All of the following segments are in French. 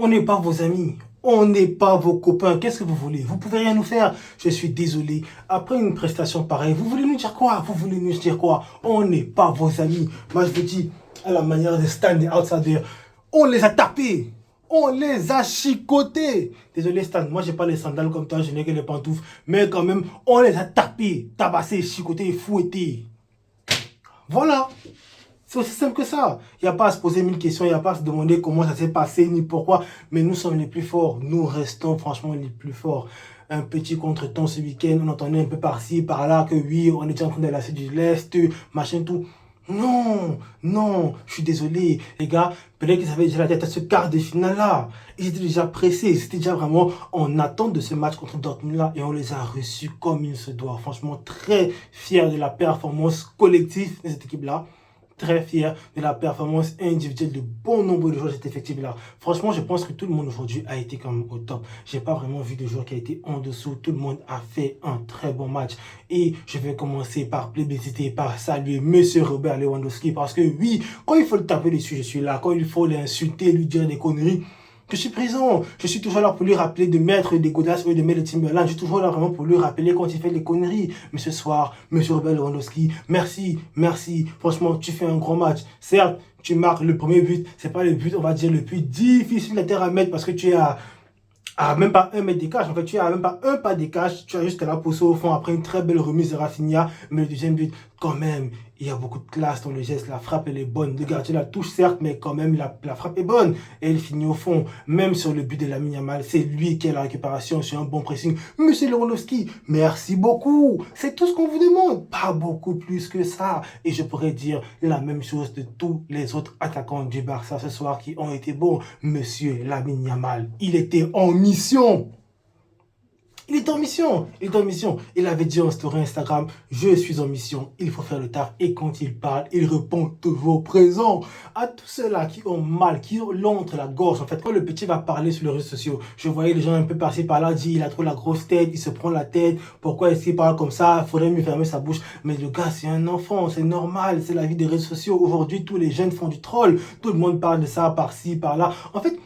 On n'est pas vos amis. On n'est pas vos copains. Qu'est-ce que vous voulez? Vous pouvez rien nous faire. Je suis désolé. Après une prestation pareille, vous voulez nous dire quoi? Vous voulez nous dire quoi? On n'est pas vos amis. Moi, je vous dis, à la manière des Stan et Outsiders, on les a tapés. On les a chicotés. Désolé Stan, moi j'ai pas les sandales comme toi, je n'ai que les pantoufles. Mais quand même, on les a tapés, tabassés, chicotés, fouettés. Voilà. C'est aussi simple que ça. Il n'y a pas à se poser mille questions, il n'y a pas à se demander comment ça s'est passé, ni pourquoi. Mais nous sommes les plus forts. Nous restons franchement les plus forts. Un petit contretemps ce week-end, on entendait un peu par-ci, par-là, que oui, on était en train de lasser du lest, machin, tout. Non, non, je suis désolé. Les gars, peut-être qu'ils avaient déjà la tête à ce quart de finale-là. Ils étaient déjà pressés, ils étaient déjà vraiment en attente de ce match contre Dortmund-là. Et on les a reçus comme il se doit. Franchement, très fiers de la performance collective de cette équipe-là. Très fier de la performance individuelle de bon nombre de joueurs de cet effectif-là. Franchement, je pense que tout le monde aujourd'hui a été quand même au top. J'ai pas vraiment vu de joueur qui a été en dessous. Tout le monde a fait un très bon match. Et je vais commencer par plébisciter, par saluer Monsieur Robert Lewandowski parce que oui, quand il faut le taper dessus, je suis là. Quand il faut l'insulter, lui dire des conneries, je suis présent. Je suis toujours là pour lui rappeler de mettre des godasses ou de mettre le Timberland. Je suis toujours là vraiment pour lui rappeler quand il fait des conneries. Mais ce soir, Monsieur Robert Lewandowski, merci, merci. Franchement, tu fais un grand match. Certes, tu marques le premier but. C'est pas le but, on va dire, le plus difficile de terre à mettre parce que tu es à même pas un mètre des cages. En fait, tu es à même pas un pas des cages. Tu as juste la pousser au fond après une très belle remise de Rafinha. Mais le deuxième but, quand même, il y a beaucoup de classe dans le geste. La frappe, elle est bonne. Le gardien la touche, certes, mais quand même, la frappe est bonne. Et elle finit au fond. Même sur le but de Lamine Yamal, c'est lui qui a la récupération sur un bon pressing. Monsieur Lewandowski, merci beaucoup. C'est tout ce qu'on vous demande. Pas beaucoup plus que ça. Et je pourrais dire la même chose de tous les autres attaquants du Barça ce soir qui ont été bons. Monsieur Lamine Yamal, il était en mission. Il est en mission, il est en mission. Il avait dit en story Instagram, je suis en mission, il faut faire le taf. Et quand il parle, il répond toujours présent. À tous ceux-là qui ont mal, qui l'ont entre la gorge. En fait, quand le petit va parler sur les réseaux sociaux, je voyais les gens un peu par-ci par-là dire, il a trop la grosse tête, il se prend la tête. Pourquoi est-ce qu'il parle comme ça? Il faudrait mieux fermer sa bouche. Mais le gars, c'est un enfant, c'est normal, c'est la vie des réseaux sociaux. Aujourd'hui, tous les jeunes font du troll. Tout le monde parle de ça par-ci, par-là. En fait,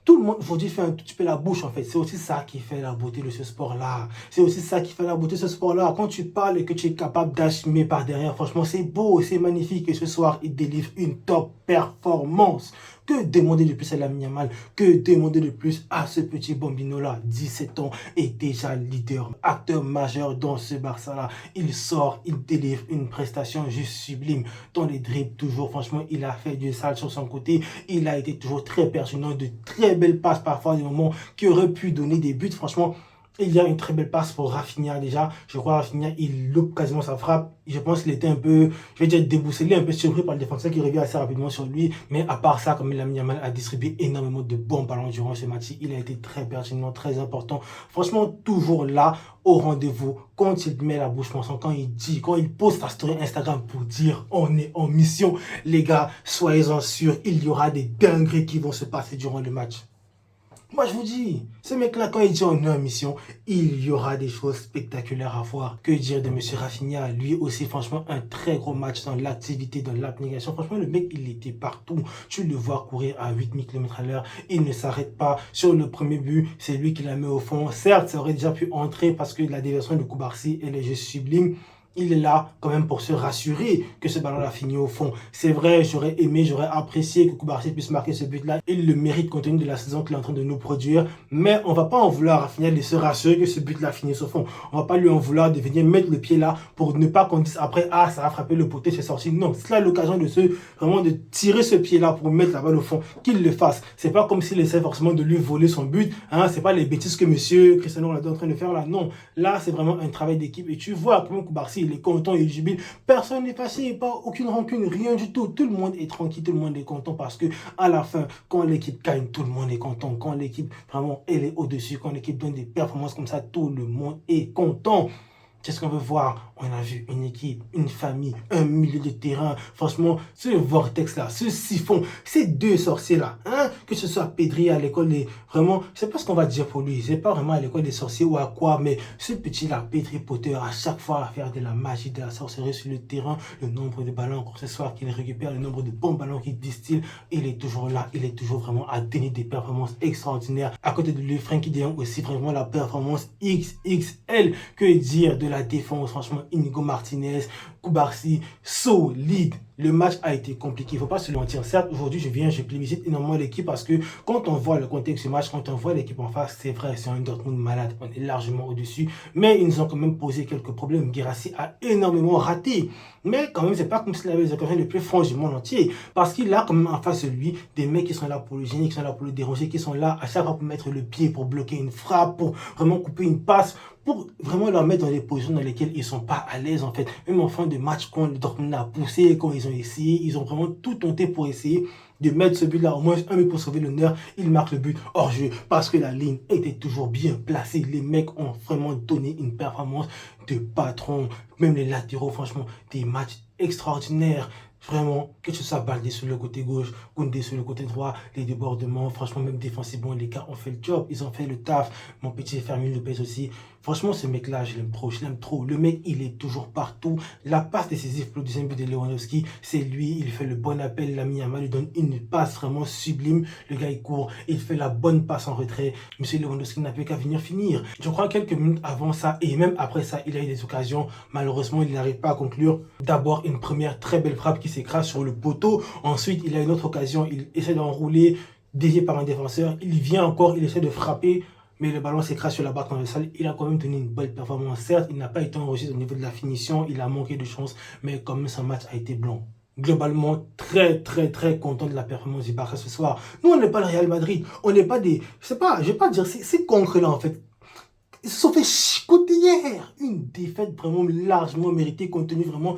tout le monde aujourd'hui fait un tout petit peu la bouche en fait. C'est aussi ça qui fait la beauté de ce sport-là. C'est aussi ça qui fait la beauté de ce sport-là. Quand tu parles et que tu es capable d'assumer par derrière, franchement, c'est beau, c'est magnifique. Et ce soir, il délivre une top performance. Que demander de plus à Lamine Yamal? Que demander de plus à ce petit Bambino-là, 17 ans, et déjà leader, acteur majeur dans ce Barça-là. Il sort, il délivre une prestation juste sublime. Dans les dribbles, toujours, franchement, il a fait du sale sur son côté. Il a été toujours très pertinent, de très belles passes, parfois des moments qui auraient pu donner des buts. Franchement, il y a une très belle passe pour Rafinha déjà. Je crois Rafinha, il loupe quasiment sa frappe. Je pense qu'il était un peu, je vais dire déboussolé, un peu surpris par le défenseur qui revient assez rapidement sur lui. Mais à part ça, comme Lamine Yamal a distribué énormément de bons ballons durant ce match, il a été très pertinent, très important. Franchement, toujours là, au rendez-vous, quand il met la bouche pensante, quand il dit, quand il poste sa story Instagram pour dire on est en mission, les gars, soyez-en sûrs, il y aura des dingueries qui vont se passer durant le match. Moi, je vous dis, ce mec-là, quand il dit on est en mission, il y aura des choses spectaculaires à voir. Que dire de Monsieur Rafinha? Lui aussi, franchement, un très gros match dans l'activité, dans l'abnégation. Franchement, le mec, il était partout. Tu le vois courir à 8000 km à l'heure. Il ne s'arrête pas. Sur le premier but, c'est lui qui la met au fond. Certes, ça aurait déjà pu entrer parce que la déviation de Koubarsi, elle est juste sublime. Il est là quand même pour se rassurer que ce ballon-là fini au fond. C'est vrai, j'aurais aimé, j'aurais apprécié que Koubarsi puisse marquer ce but-là. Il le mérite compte tenu de la saison qu'il est en train de nous produire. Mais on va pas en vouloir à finir de se rassurer que ce but-là finisse au fond. On va pas lui en vouloir de venir mettre le pied là pour ne pas qu'on dise après, ah, ça a frappé le poteau, c'est sorti. Non, c'est là l'occasion de vraiment de tirer ce pied-là pour mettre la balle au fond. Qu'il le fasse. C'est pas comme s'il essaie forcément de lui voler son but. Hein, c'est pas les bêtises que monsieur Cristiano Ronaldo est en train de faire là. Non. Là, c'est vraiment un travail d'équipe. Et tu vois comment Koubarsi, il est content, il jubile. Personne n'est fâché, pas aucune rancune, rien du tout. Tout le monde est tranquille, tout le monde est content parce que à la fin, quand l'équipe gagne, tout le monde est content. Quand l'équipe vraiment elle est au-dessus, quand l'équipe donne des performances comme ça, tout le monde est content. C'est ce qu'on veut voir. On a vu une équipe, une famille, un milieu de terrain. Franchement, ce vortex-là, ce siphon, ces deux sorciers-là, hein, que ce soit Pedri à l'école des... Vraiment, je sais pas ce qu'on va dire pour lui. C'est pas vraiment à l'école des sorciers ou à quoi, mais ce petit-là, Pedri Potter, à chaque fois à faire de la magie, de la sorcellerie sur le terrain, le nombre de ballons ce soir qu'il récupère, le nombre de bons ballons qu'il distille, il est toujours là, il est toujours vraiment à donner des performances extraordinaires. À côté de lui, Frenkie de Jong aussi, vraiment la performance XXL. Que dire de la défense, franchement, Inigo Martinez, Koubarsi, solide. Le match a été compliqué, il ne faut pas se mentir. Certes, aujourd'hui, je plébiscite énormément l'équipe parce que quand on voit le contexte du match, quand on voit l'équipe en face, c'est vrai, c'est un Dortmund malade. On est largement au-dessus. Mais ils nous ont quand même posé quelques problèmes. Guirassy a énormément raté. Mais quand même, c'est pas comme s'il avait les occasions les plus franches du monde entier. Parce qu'il a quand même en face de lui des mecs qui sont là pour le gêner, qui sont là pour le déranger, qui sont là à chaque fois pour mettre le pied, pour bloquer une frappe, pour vraiment couper une passe, pour vraiment leur mettre dans des positions dans lesquelles ils sont pas à l'aise en fait. Même en fin de match, quand le Dortmund a poussé, quand ils ont essayé, ils ont vraiment tout tenté pour essayer de mettre ce but-là, au moins un but pour sauver l'honneur. Ils marquent le but hors jeu parce que la ligne était toujours bien placée. Les mecs ont vraiment donné une performance de patron. Même les latéraux, franchement, des matchs extraordinaires. Vraiment, que ce soit Baldé sur le côté gauche, Koundé sur le côté droit, les débordements, franchement, même défensivement, les gars ont fait le job, ils ont fait le taf. Mon petit Fermin Lopez aussi. Franchement, ce mec-là, je l'aime trop. Le mec, il est toujours partout. La passe décisive pour le deuxième but de Lewandowski, c'est lui. Il fait le bon appel. Lamine Yamal lui donne une passe vraiment sublime. Le gars, il court. Il fait la bonne passe en retrait. Monsieur Lewandowski n'a plus qu'à venir finir. Je crois quelques minutes avant ça, et même après ça, il a eu des occasions. Malheureusement, il n'arrive pas à conclure. D'abord, une première très belle frappe qui s'écrase sur le poteau. Ensuite, il a une autre occasion. Il essaie d'enrouler, dévié par un défenseur. Il vient encore, il essaie de frapper. Mais le ballon s'écrase sur la barre transversale. Il a quand même donné une belle performance. Certes, il n'a pas été enregistré au niveau de la finition. Il a manqué de chance. Mais quand même, son match a été blanc. Globalement, très content de la performance du Barça ce soir. Nous, on n'est pas le Real Madrid. On n'est pas des... Je sais pas, je vais pas dire... C'est concret là, en fait. Ils se sont fait chicoter hier. Une défaite vraiment largement méritée compte tenu vraiment...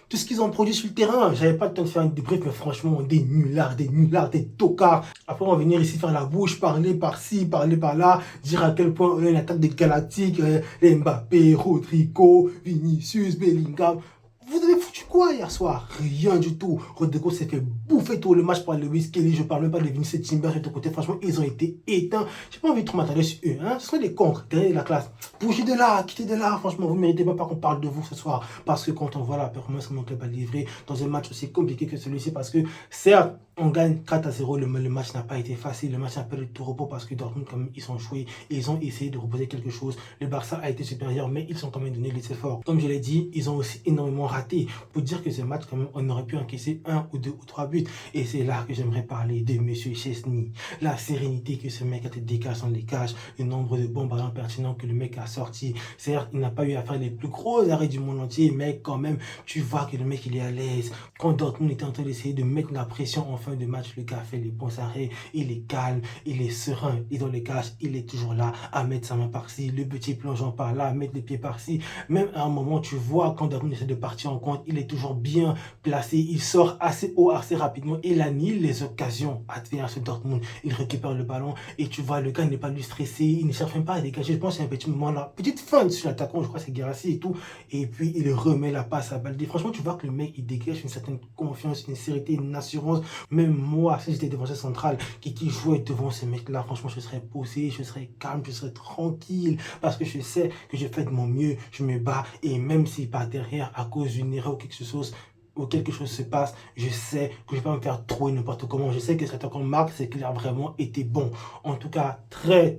tout ce qu'ils ont produit sur le terrain. J'avais pas le temps de faire un débrief, mais franchement, des nullards, des tocards. Après, on va venir ici faire la bouche, parler par-ci, parler par-là, dire à quel point on a une attaque des Galactiques, Mbappé, Rodrigo, Vinicius, Bellingham. Vous avez foutu quoi hier soir? Rien du tout. Rodrigo s'est fait bouffer tout le match par Lewis Kelly. Je parle même pas de Vinicius Timber de ton côté. Franchement, ils ont été éteints. J'ai pas envie de trop m'attarder sur eux. Hein? Ce sont des cons derrière la classe. Bougez de là, quittez de là. Franchement, vous ne méritez même pas qu'on parle de vous ce soir. Parce que quand on voit la performance que mon club a livrée dans un match aussi compliqué que celui-ci, parce que certes, on gagne 4-0. Le match n'a pas été facile. Le match n'a pas eu de tout repos parce que Dortmund, quand même, ils sont joués et ils ont essayé de reposer quelque chose. Le Barça a été supérieur, mais ils ont quand même donné les efforts. Comme je l'ai dit, ils ont aussi énormément raté. Pour dire que ce match, quand même, on aurait pu encaisser 1 ou 2 ou 3 buts. Et c'est là que j'aimerais parler de Monsieur Chesney. La sérénité que ce mec a été décalé dans les cages, le nombre de bons ballons pertinents que le mec a sorti. Certes, il n'a pas eu à faire les plus gros arrêts du monde entier, mais quand même, tu vois que le mec, il est à l'aise. Quand Dortmund était en train d'essayer de mettre la pression en fin de match, le gars fait les bons arrêts, il est calme, il est serein, il est dans les cages, il est toujours là à mettre sa main par-ci, le petit plongeant par là, à mettre les pieds par-ci. Même à un moment, tu vois, quand Dortmund essaie de partir en compte, il est toujours bien placé, il sort assez haut, assez rapidement, il annule les occasions adverses de Dortmund. Il récupère le ballon et tu vois, le gars n'est pas lui stressé, il ne cherche même pas à dégager. Je pense qu'il y a un petit moment là, petite feinte sur l'attaquant, je crois que c'est Guirassy et tout, et puis il remet la passe à Baldé. Franchement, tu vois que le mec, il dégage une certaine confiance, une sérénité, une assurance. Même moi, si j'étais défenseur central qui jouait devant ce mec-là, franchement, je serais posé, je serais calme, je serais tranquille, parce que je sais que je fais de mon mieux, je me bats, et même si par derrière, à cause d'une erreur ou quelque chose se passe, je sais que je vais pas me faire trouer n'importe comment. Je sais que cet attaquant marque, c'est qu'il a vraiment été bon. En tout cas, très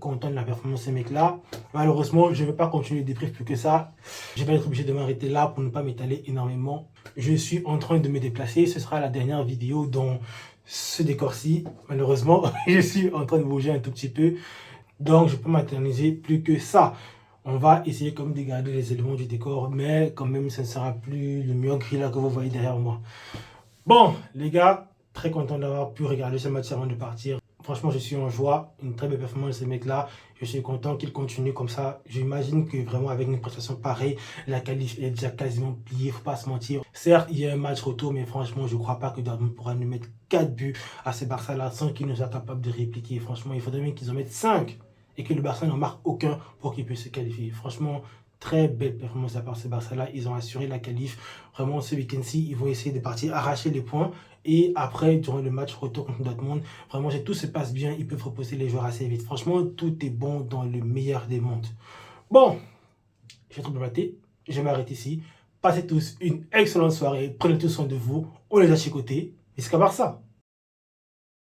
content de la performance de ce mec-là. Malheureusement, je ne vais pas continuer le débrief plus que ça. Je vais être obligé de m'arrêter là pour ne pas m'étaler énormément. Je suis en train de me déplacer. Ce sera la dernière vidéo dans ce décor-ci. Malheureusement, je suis en train de bouger un tout petit peu. Donc, je peux m'éterniser plus que ça. On va essayer comme de garder les éléments du décor, mais quand même, ça ne sera plus le mur gris là que vous voyez derrière moi. Bon, les gars, très content d'avoir pu regarder ce match avant de partir. Franchement, je suis en joie. Une très belle performance de ce mec-là. Je suis content qu'il continue comme ça. J'imagine que vraiment, avec une prestation pareille, la qualif est déjà quasiment pliée. Faut pas se mentir. Certes, il y a un match retour, mais franchement, je ne crois pas que Dortmund pourra nous mettre 4 buts à ce Barça-là sans qu'il nous soit capable de répliquer. Franchement, il faudrait même qu'ils en mettent 5. Et que le Barça n'en marque aucun pour qu'il puisse se qualifier. Franchement, très belle performance à part ce Barça-là. Ils ont assuré la qualif. Vraiment, ce week-end-ci, ils vont essayer de partir arracher les points. Et après, durant le match retour contre Dortmund, vraiment, si tout se passe bien, ils peuvent reposer les joueurs assez vite. Franchement, tout est bon dans le meilleur des mondes. Bon, je vais trop blatter. Je m'arrête ici. Passez tous une excellente soirée. Prenez tout soin de vous. On les a chicotés. Jusqu'à Barça.